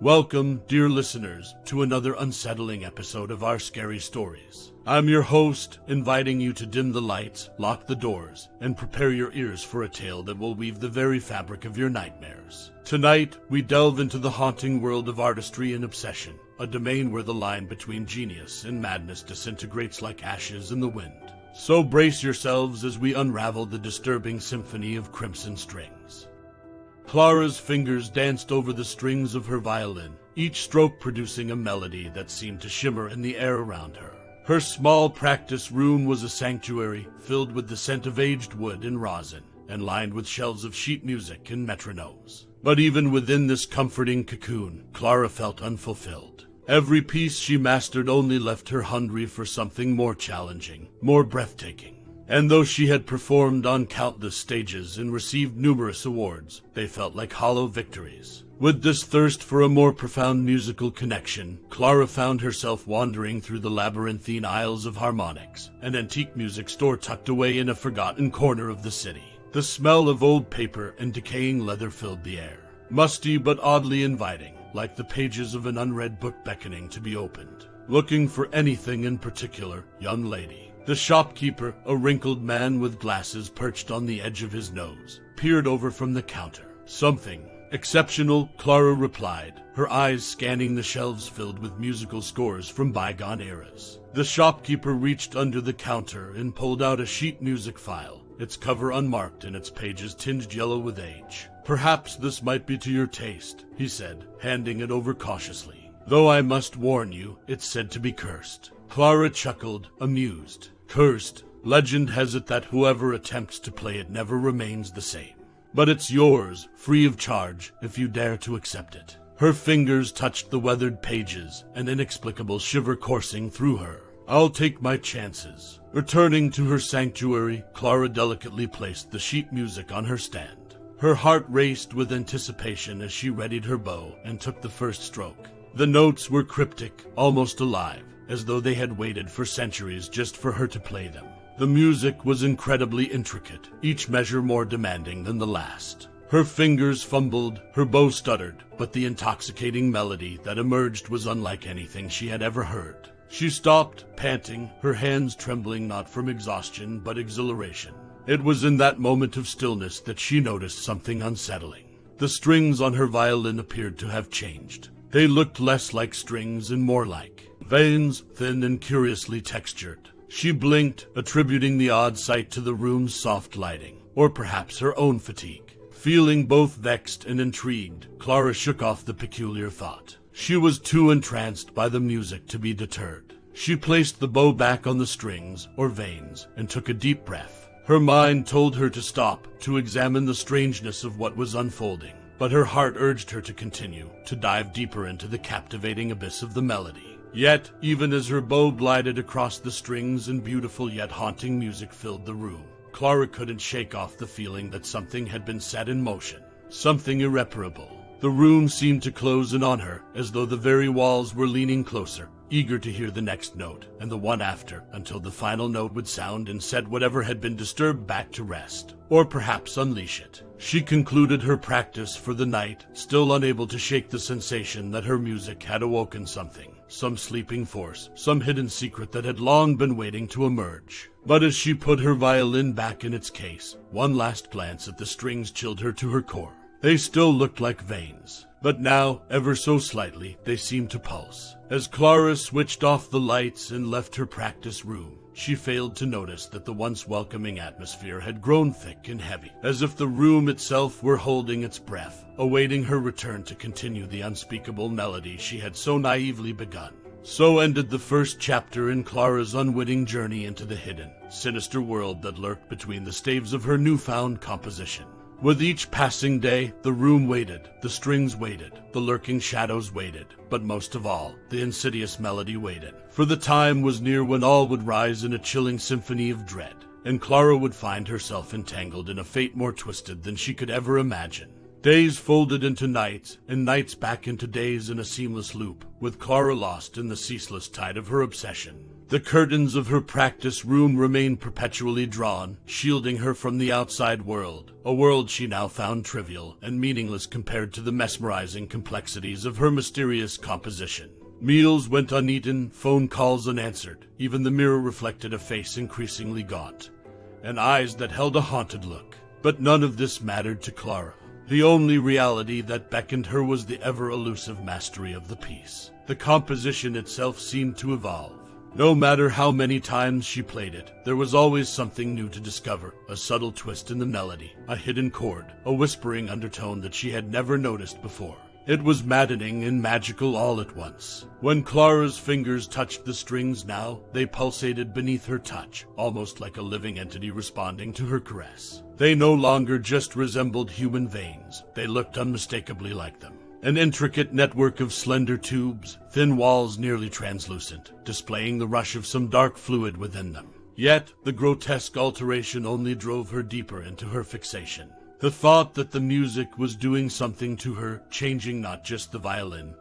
Welcome, dear listeners, to another unsettling episode of our scary stories. I'm your host, inviting you to dim the lights, lock the doors, and prepare your ears for a tale that will weave the very fabric of your nightmares. Tonight, we delve into the haunting world of artistry and obsession, a domain where the line between genius and madness disintegrates like ashes in the wind. So brace yourselves as we unravel the disturbing symphony of crimson strings. Clara's fingers danced over the strings of her violin, each stroke producing a melody that seemed to shimmer in the air around her. Her small practice room was a sanctuary filled with the scent of aged wood and rosin, and lined with shelves of sheet music and metronomes. But even within this comforting cocoon, Clara felt unfulfilled. Every piece she mastered only left her hungry for something more challenging, more breathtaking. And though she had performed on countless stages and received numerous awards, they felt like hollow victories. With this thirst for a more profound musical connection, Clara found herself wandering through the labyrinthine aisles of harmonics, an antique music store tucked away in a forgotten corner of the city. The smell of old paper and decaying leather filled the air, musty but oddly inviting, like the pages of an unread book beckoning to be opened. Looking for anything in particular, young lady? The shopkeeper, a wrinkled man with glasses perched on the edge of his nose, peered over from the counter. Something exceptional, Clara replied, her eyes scanning the shelves filled with musical scores from bygone eras. The shopkeeper reached under the counter and pulled out a sheet music file, its cover unmarked and its pages tinged yellow with age. Perhaps this might be to your taste, he said, handing it over cautiously. Though I must warn you, it's said to be cursed. Clara chuckled, amused. Cursed, legend has it that whoever attempts to play it never remains the same. But it's yours, free of charge, if you dare to accept it. Her fingers touched the weathered pages, an inexplicable shiver coursing through her. I'll take my chances. Returning to her sanctuary, Clara delicately placed the sheet music on her stand. Her heart raced with anticipation as she readied her bow and took the first stroke. The notes were cryptic, almost alive, as though they had waited for centuries just for her to play them. The music was incredibly intricate, each measure more demanding than the last. Her fingers fumbled, her bow stuttered, but the intoxicating melody that emerged was unlike anything she had ever heard. She stopped, panting, her hands trembling not from exhaustion but exhilaration. It was in that moment of stillness that she noticed something unsettling. The strings on her violin appeared to have changed. They looked less like strings and more like veins, thin and curiously textured. She blinked, attributing the odd sight to the room's soft lighting, or perhaps her own fatigue. Feeling both vexed and intrigued, Clara shook off the peculiar thought. She was too entranced by the music to be deterred. She placed the bow back on the strings, or veins, and took a deep breath. Her mind told her to stop, to examine the strangeness of what was unfolding, but her heart urged her to continue, to dive deeper into the captivating abyss of the melody. Yet, even as her bow glided across the strings and beautiful yet haunting music filled the room, Clara couldn't shake off the feeling that something had been set in motion, something irreparable. The room seemed to close in on her, as though the very walls were leaning closer, eager to hear the next note, and the one after, until the final note would sound and set whatever had been disturbed back to rest, or perhaps unleash it. She concluded her practice for the night, still unable to shake the sensation that her music had awoken something, some sleeping force, some hidden secret that had long been waiting to emerge. But as she put her violin back in its case, one last glance at the strings chilled her to her core. They still looked like veins, but now, ever so slightly, they seemed to pulse. As Clara switched off the lights and left her practice room, she failed to notice that the once welcoming atmosphere had grown thick and heavy, as if the room itself were holding its breath, awaiting her return to continue the unspeakable melody she had so naively begun. So ended the first chapter in Clara's unwitting journey into the hidden, sinister world that lurked between the staves of her newfound composition. With each passing day, the room waited, the strings waited, the lurking shadows waited, but most of all, the insidious melody waited. For the time was near when all would rise in a chilling symphony of dread, and Clara would find herself entangled in a fate more twisted than she could ever imagine. Days folded into nights, and nights back into days in a seamless loop, with Clara lost in the ceaseless tide of her obsession. The curtains of her practice room remained perpetually drawn, shielding her from the outside world, a world she now found trivial and meaningless compared to the mesmerizing complexities of her mysterious composition. Meals went uneaten, phone calls unanswered. Even the mirror reflected a face increasingly gaunt, and eyes that held a haunted look. But none of this mattered to Clara. The only reality that beckoned her was the ever-elusive mastery of the piece. The composition itself seemed to evolve. No matter how many times she played it, there was always something new to discover, a subtle twist in the melody, a hidden chord, a whispering undertone that she had never noticed before. It was maddening and magical all at once. When Clara's fingers touched the strings now, they pulsated beneath her touch, almost like a living entity responding to her caress. They no longer just resembled human veins, they looked unmistakably like them. An intricate network of slender tubes, thin walls nearly translucent, displaying the rush of some dark fluid within them. Yet, the grotesque alteration only drove her deeper into her fixation. The thought that the music was doing something to her, changing not just the violin,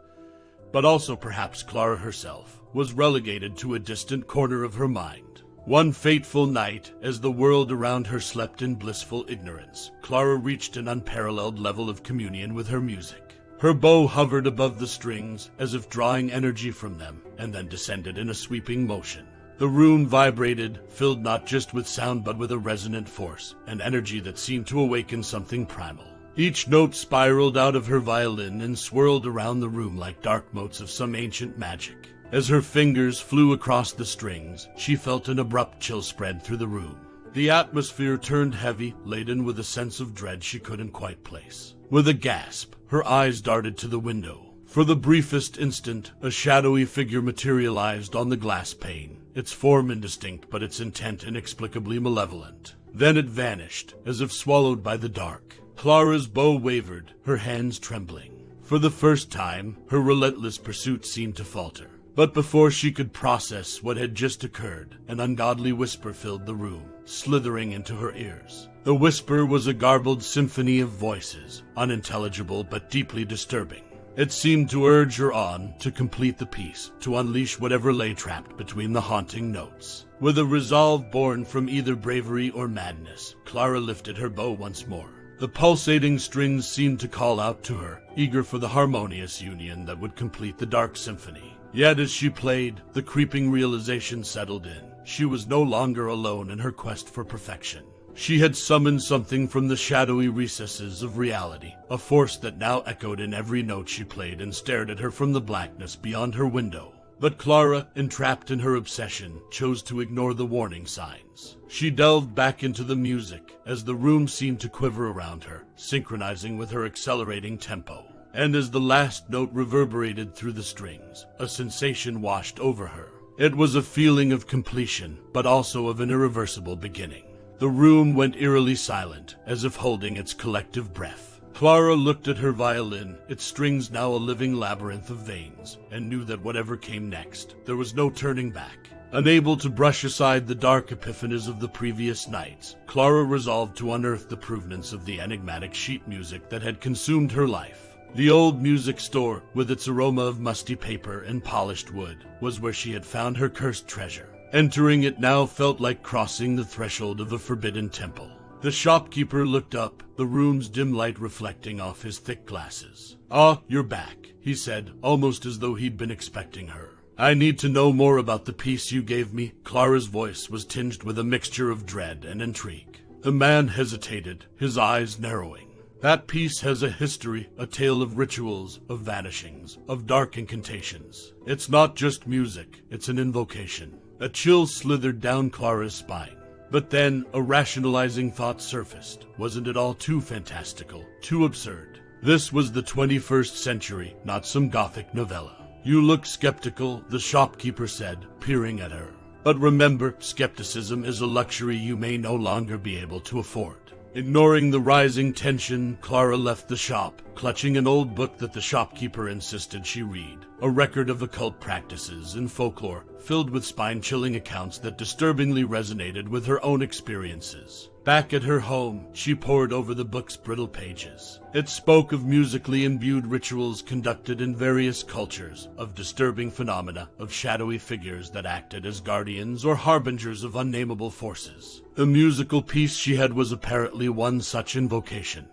but also perhaps Clara herself, was relegated to a distant corner of her mind. One fateful night, as the world around her slept in blissful ignorance, Clara reached an unparalleled level of communion with her music. Her bow hovered above the strings, as if drawing energy from them, and then descended in a sweeping motion. The room vibrated, filled not just with sound but with a resonant force, an energy that seemed to awaken something primal. Each note spiraled out of her violin and swirled around the room like dark motes of some ancient magic. As her fingers flew across the strings, she felt an abrupt chill spread through the room. The atmosphere turned heavy, laden with a sense of dread she couldn't quite place. With a gasp, her eyes darted to the window. For the briefest instant, a shadowy figure materialized on the glass pane, its form indistinct but its intent inexplicably malevolent. Then it vanished, as if swallowed by the dark. Clara's bow wavered, her hands trembling. For the first time, her relentless pursuit seemed to falter. But before she could process what had just occurred, an ungodly whisper filled the room, slithering into her ears. The whisper was a garbled symphony of voices, unintelligible but deeply disturbing. It seemed to urge her on, to complete the piece, to unleash whatever lay trapped between the haunting notes. With a resolve born from either bravery or madness, Clara lifted her bow once more. The pulsating strings seemed to call out to her, eager for the harmonious union that would complete the dark symphony. Yet as she played, the creeping realization settled in. She was no longer alone in her quest for perfection. She had summoned something from the shadowy recesses of reality, a force that now echoed in every note she played and stared at her from the blackness beyond her window. But Clara, entrapped in her obsession, chose to ignore the warning signs. She delved back into the music as the room seemed to quiver around her, synchronizing with her accelerating tempo. And as the last note reverberated through the strings, a sensation washed over her. It was a feeling of completion, but also of an irreversible beginning. The room went eerily silent, as if holding its collective breath. Clara looked at her violin, its strings now a living labyrinth of veins, and knew that whatever came next, there was no turning back. Unable to brush aside the dark epiphanies of the previous nights, Clara resolved to unearth the provenance of the enigmatic sheet music that had consumed her life. The old music store, with its aroma of musty paper and polished wood, was where she had found her cursed treasure. Entering it now felt like crossing the threshold of a forbidden temple. The shopkeeper looked up, the room's dim light reflecting off his thick glasses. "Ah, you're back," he said, almost as though he'd been expecting her. "I need to know more about the piece you gave me." Clara's voice was tinged with a mixture of dread and intrigue. The man hesitated, his eyes narrowing. "That piece has a history, a tale of rituals, of vanishings, of dark incantations. It's not just music, it's an invocation." A chill slithered down Clara's spine. But then, a rationalizing thought surfaced. Wasn't it all too fantastical, too absurd? This was the 21st century, not some gothic novella. "You look skeptical," the shopkeeper said, peering at her. "But remember, skepticism is a luxury you may no longer be able to afford." Ignoring the rising tension, Clara left the shop, clutching an old book that the shopkeeper insisted she read, a record of occult practices and folklore filled with spine-chilling accounts that disturbingly resonated with her own experiences. Back at her home, she pored over the book's brittle pages. It spoke of musically imbued rituals conducted in various cultures, of disturbing phenomena, of shadowy figures that acted as guardians or harbingers of unnameable forces. The musical piece she had was apparently one such invocation,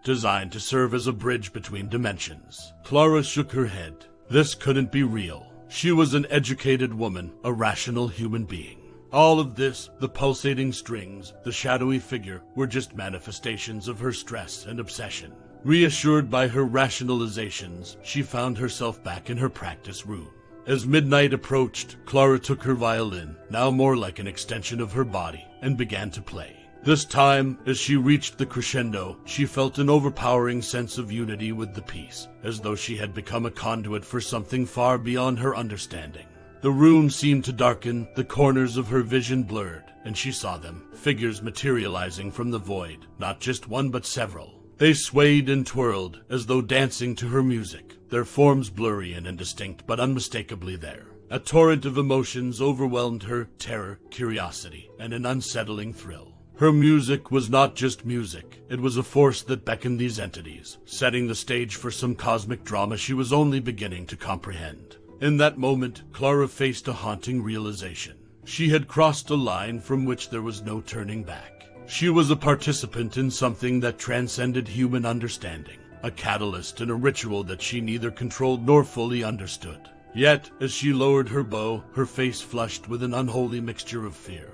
designed to serve as a bridge between dimensions. Clara shook her head. This couldn't be real. She was an educated woman, a rational human being. All of this, the pulsating strings, the shadowy figure, were just manifestations of her stress and obsession. Reassured by her rationalizations, she found herself back in her practice room. As midnight approached, Clara took her violin, now more like an extension of her body, and began to play. This time, as she reached the crescendo, she felt an overpowering sense of unity with the piece, as though she had become a conduit for something far beyond her understanding. The room seemed to darken, the corners of her vision blurred, and she saw them, figures materializing from the void, not just one but several. They swayed and twirled, as though dancing to her music, their forms blurry and indistinct but unmistakably there. A torrent of emotions overwhelmed her: terror, curiosity, and an unsettling thrill. Her music was not just music, it was a force that beckoned these entities, setting the stage for some cosmic drama she was only beginning to comprehend. In that moment, Clara faced a haunting realization. She had crossed a line from which there was no turning back. She was a participant in something that transcended human understanding, a catalyst in a ritual that she neither controlled nor fully understood. Yet, as she lowered her bow, her face flushed with an unholy mixture of fear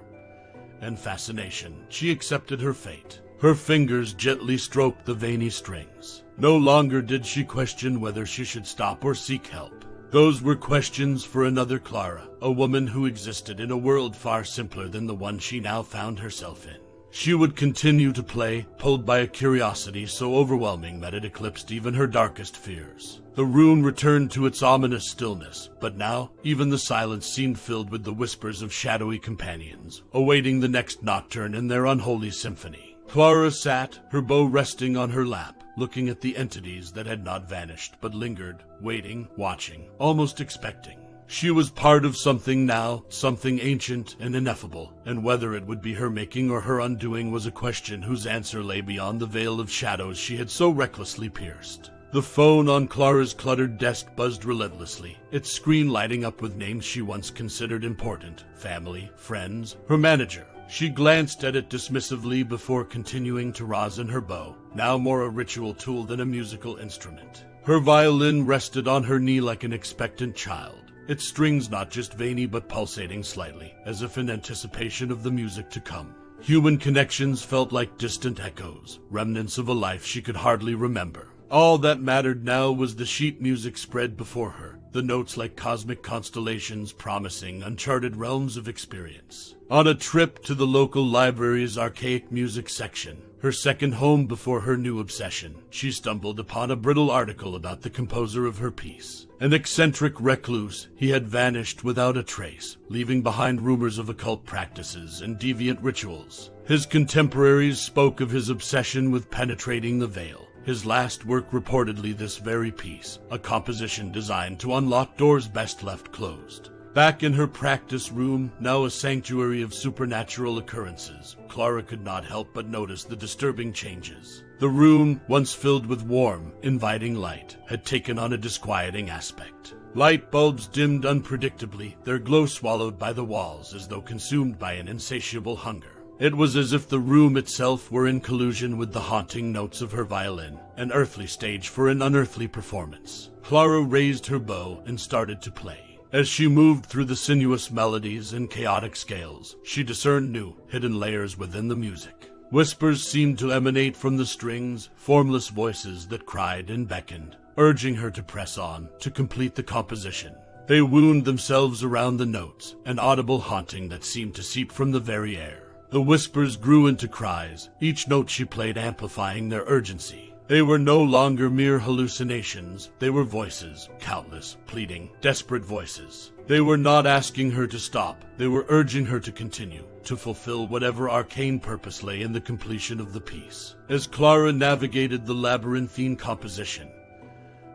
and fascination. She accepted her fate. Her fingers gently stroked the veiny strings. No longer did she question whether she should stop or seek help. Those were questions for another Clara, a woman who existed in a world far simpler than the one she now found herself in. She would continue to play, pulled by a curiosity so overwhelming that it eclipsed even her darkest fears. The room returned to its ominous stillness, but now even the silence seemed filled with the whispers of shadowy companions, awaiting the next nocturne in their unholy symphony. Clara sat, her bow resting on her lap, looking at the entities that had not vanished but lingered, waiting, watching, almost expecting. She was part of something now, something ancient and ineffable, and whether it would be her making or her undoing was a question whose answer lay beyond the veil of shadows she had so recklessly pierced. The phone on Clara's cluttered desk buzzed relentlessly, its screen lighting up with names she once considered important: family, friends, her manager. She glanced at it dismissively before continuing to rosin her bow, now more a ritual tool than a musical instrument. Her violin rested on her knee like an expectant child, its strings not just veiny but pulsating slightly, as if in anticipation of the music to come. Human connections felt like distant echoes, remnants of a life she could hardly remember. All that mattered now was the sheet music spread before her, the notes like cosmic constellations promising uncharted realms of experience. On a trip to the local library's archaic music section, her second home before her new obsession, she stumbled upon a brittle article about the composer of her piece. An eccentric recluse, he had vanished without a trace, leaving behind rumors of occult practices and deviant rituals. His contemporaries spoke of his obsession with penetrating the veil. His last work reportedly this very piece, a composition designed to unlock doors best left closed. Back in her practice room, now a sanctuary of supernatural occurrences, Clara could not help but notice the disturbing changes. The room, once filled with warm, inviting light, had taken on a disquieting aspect. Light bulbs dimmed unpredictably, their glow swallowed by the walls as though consumed by an insatiable hunger. It was as if the room itself were in collusion with the haunting notes of her violin, an earthly stage for an unearthly performance. Clara raised her bow and started to play. As she moved through the sinuous melodies and chaotic scales, she discerned new, hidden layers within the music. Whispers seemed to emanate from the strings, formless voices that cried and beckoned, urging her to press on, to complete the composition. They wound themselves around the notes, an audible haunting that seemed to seep from the very air. The whispers grew into cries, each note she played amplifying their urgency. They were no longer mere hallucinations. They were voices, countless, pleading, desperate voices. They were not asking her to stop. They were urging her to continue, to fulfill whatever arcane purpose lay in the completion of the piece. As Clara navigated the labyrinthine composition,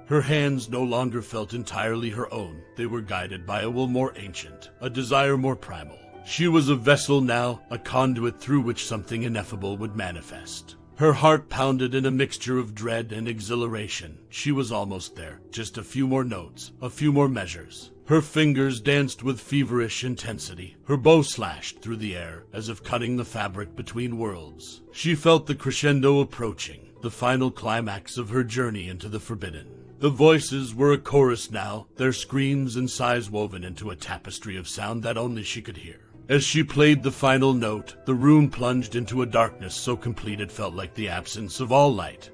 her hands no longer felt entirely her own. They were guided by a will more ancient, a desire more primal. She was a vessel now, a conduit through which something ineffable would manifest. Her heart pounded in a mixture of dread and exhilaration. She was almost there, just a few more notes, a few more measures. Her fingers danced with feverish intensity. Her bow slashed through the air, as if cutting the fabric between worlds. She felt the crescendo approaching, the final climax of her journey into the forbidden. The voices were a chorus now, their screams and sighs woven into a tapestry of sound that only she could hear. As she played the final note, the room plunged into a darkness so complete it felt like the absence of all light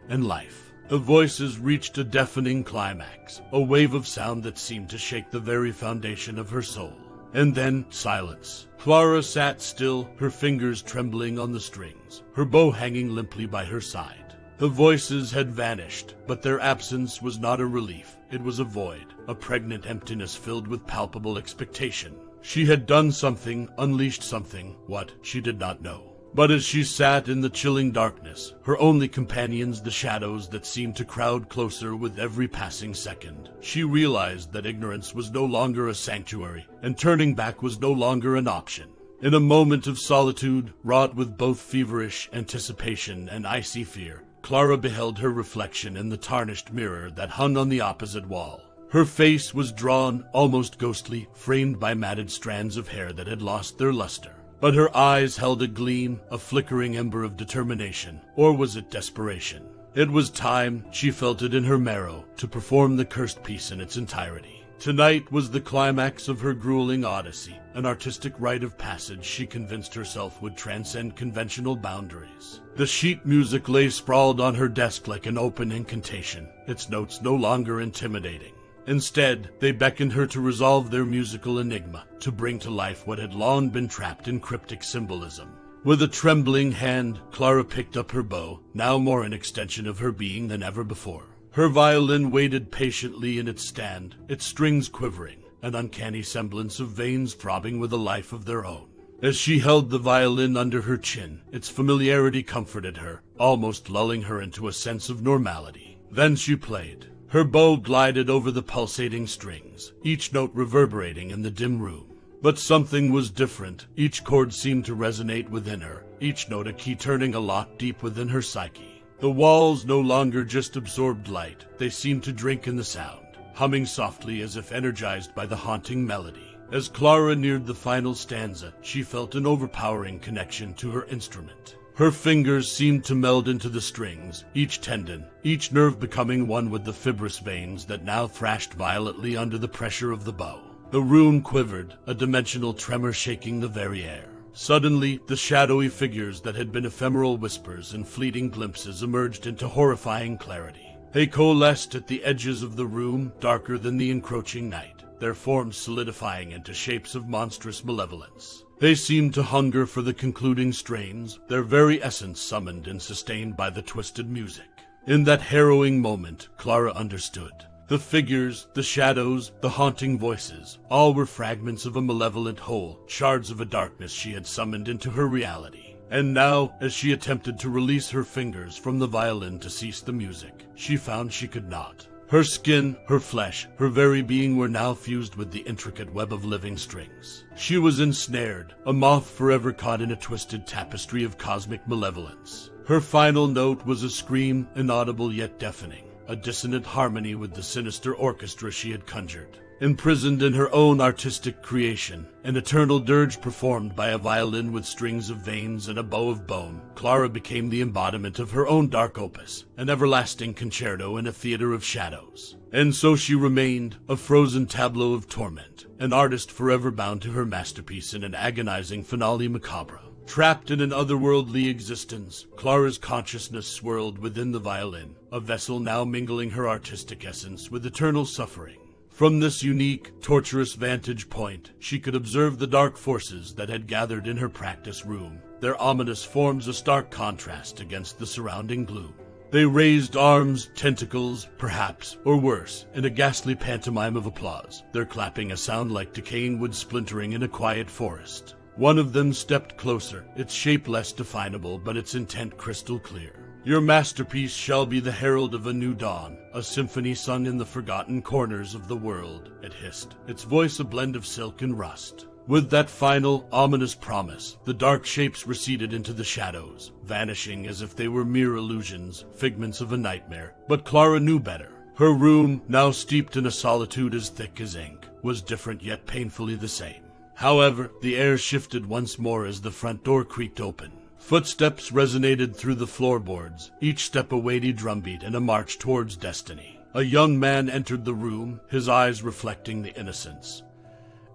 and life. The voices reached a deafening climax, a wave of sound that seemed to shake the very foundation of her soul. And then silence. Clara sat still, her fingers trembling on the strings, her bow hanging limply by her side. The voices had vanished, but their absence was not a relief. It was a void, a pregnant emptiness filled with palpable expectation. She had done something, unleashed something, what, she did not know. But as she sat in the chilling darkness, her only companions the shadows that seemed to crowd closer with every passing second, she realized that ignorance was no longer a sanctuary, and turning back was no longer an option. In a moment of solitude, wrought with both feverish anticipation and icy fear, Clara beheld her reflection in the tarnished mirror that hung on the opposite wall. Her face was drawn, almost ghostly, framed by matted strands of hair that had lost their luster. But her eyes held a gleam, a flickering ember of determination. Or was it desperation? It was time, she felt it in her marrow, to perform the cursed piece in its entirety. Tonight was the climax of her grueling odyssey, an artistic rite of passage she convinced herself would transcend conventional boundaries. The sheet music lay sprawled on her desk like an open incantation, its notes no longer intimidating. Instead, they beckoned her to resolve their musical enigma, to bring to life what had long been trapped in cryptic symbolism. With a trembling hand, Clara picked up her bow, now more an extension of her being than ever before. Her violin waited patiently in its stand, its strings quivering, an uncanny semblance of veins throbbing with a life of their own. As she held the violin under her chin, its familiarity comforted her, almost lulling her into a sense of normality. Then she played. Her bow glided over the pulsating strings, each note reverberating in the dim room. But something was different. Each chord seemed to resonate within her, each note a key turning a lock deep within her psyche. The walls no longer just absorbed light, they seemed to drink in the sound, humming softly as if energized by the haunting melody. As Clara neared the final stanza, she felt an overpowering connection to her instrument. Her fingers seemed to meld into the strings, each tendon, each nerve becoming one with the fibrous veins that now thrashed violently under the pressure of the bow. The room quivered, a dimensional tremor shaking the very air. Suddenly, the shadowy figures that had been ephemeral whispers and fleeting glimpses emerged into horrifying clarity. They coalesced at the edges of the room, darker than the encroaching night, their forms solidifying into shapes of monstrous malevolence. They seemed to hunger for the concluding strains, their very essence summoned and sustained by the twisted music. In that harrowing moment, Clara understood. The figures, the shadows, the haunting voices, all were fragments of a malevolent whole, shards of a darkness she had summoned into her reality. And now, as she attempted to release her fingers from the violin to cease the music, she found she could not. Her skin, her flesh, her very being were now fused with the intricate web of living strings. She was ensnared, a moth forever caught in a twisted tapestry of cosmic malevolence. Her final note was a scream, inaudible yet deafening, a dissonant harmony with the sinister orchestra she had conjured. Imprisoned in her own artistic creation, an eternal dirge performed by a violin with strings of veins and a bow of bone, Clara became the embodiment of her own dark opus, an everlasting concerto in a theater of shadows. And so she remained, a frozen tableau of torment, an artist forever bound to her masterpiece in an agonizing finale macabre. Trapped in an otherworldly existence, Clara's consciousness swirled within the violin, a vessel now mingling her artistic essence with eternal suffering. From this unique, torturous vantage point, she could observe the dark forces that had gathered in her practice room, their ominous forms a stark contrast against the surrounding gloom. They raised arms, tentacles, perhaps, or worse, in a ghastly pantomime of applause, their clapping a sound like decaying wood splintering in a quiet forest. One of them stepped closer, its shape less definable, but its intent crystal clear. "Your masterpiece shall be the herald of a new dawn, a symphony sung in the forgotten corners of the world," it hissed, its voice a blend of silk and rust. With that final, ominous promise, the dark shapes receded into the shadows, vanishing as if they were mere illusions, figments of a nightmare. But Clara knew better. Her room, now steeped in a solitude as thick as ink, was different yet painfully the same. However, the air shifted once more as the front door creaked open. Footsteps resonated through the floorboards, each step a weighty drumbeat and a march towards destiny. A young man entered the room, his eyes reflecting the innocence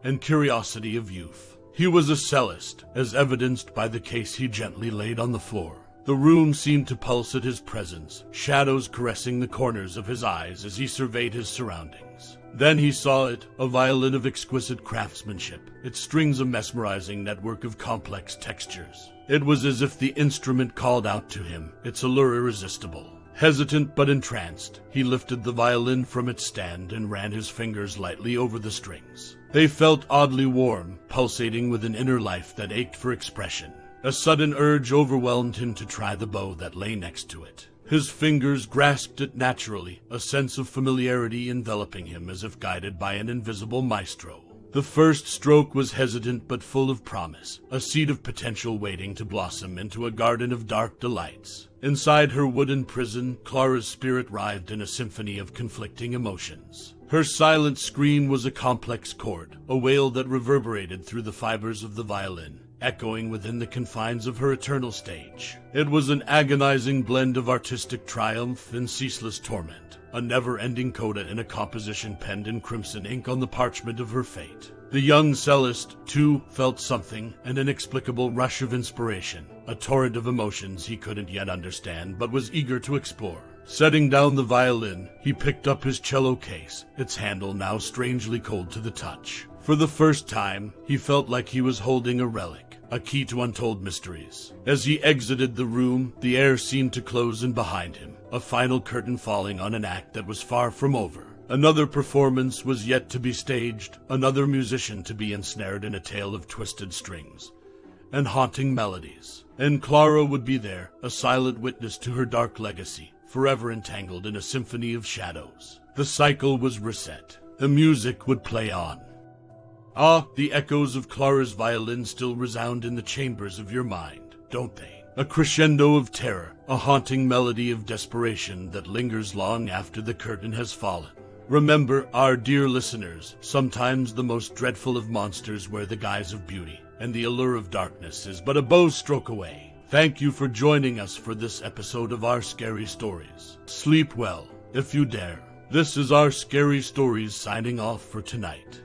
and curiosity of youth. He was a cellist, as evidenced by the case he gently laid on the floor. The room seemed to pulse at his presence, shadows caressing the corners of his eyes as he surveyed his surroundings. Then he saw it, a violin of exquisite craftsmanship, its strings a mesmerizing network of complex textures. It was as if the instrument called out to him, its allure irresistible. Hesitant but entranced, he lifted the violin from its stand and ran his fingers lightly over the strings. They felt oddly warm, pulsating with an inner life that ached for expression. A sudden urge overwhelmed him to try the bow that lay next to it. His fingers grasped it naturally, a sense of familiarity enveloping him as if guided by an invisible maestro. The first stroke was hesitant but full of promise, a seed of potential waiting to blossom into a garden of dark delights. Inside her wooden prison, Clara's spirit writhed in a symphony of conflicting emotions. Her silent scream was a complex chord, a wail that reverberated through the fibers of the violin, echoing within the confines of her eternal stage. It was an agonizing blend of artistic triumph and ceaseless torment, a never-ending coda in a composition penned in crimson ink on the parchment of her fate. The young cellist, too, felt something, an inexplicable rush of inspiration, a torrent of emotions he couldn't yet understand but was eager to explore. Setting down the violin, he picked up his cello case, its handle now strangely cold to the touch. For the first time, he felt like he was holding a relic, a key to untold mysteries. As he exited the room, the air seemed to close in behind him, a final curtain falling on an act that was far from over. Another performance was yet to be staged, another musician to be ensnared in a tale of twisted strings and haunting melodies. And Clara would be there, a silent witness to her dark legacy, forever entangled in a symphony of shadows. The cycle was reset. The music would play on. Ah, the echoes of Clara's violin still resound in the chambers of your mind, don't they? A crescendo of terror, a haunting melody of desperation that lingers long after the curtain has fallen. Remember, our dear listeners, sometimes the most dreadful of monsters wear the guise of beauty, and the allure of darkness is but a bow's stroke away. Thank you for joining us for this episode of Our Scary Stories. Sleep well, if you dare. This is Our Scary Stories signing off for tonight.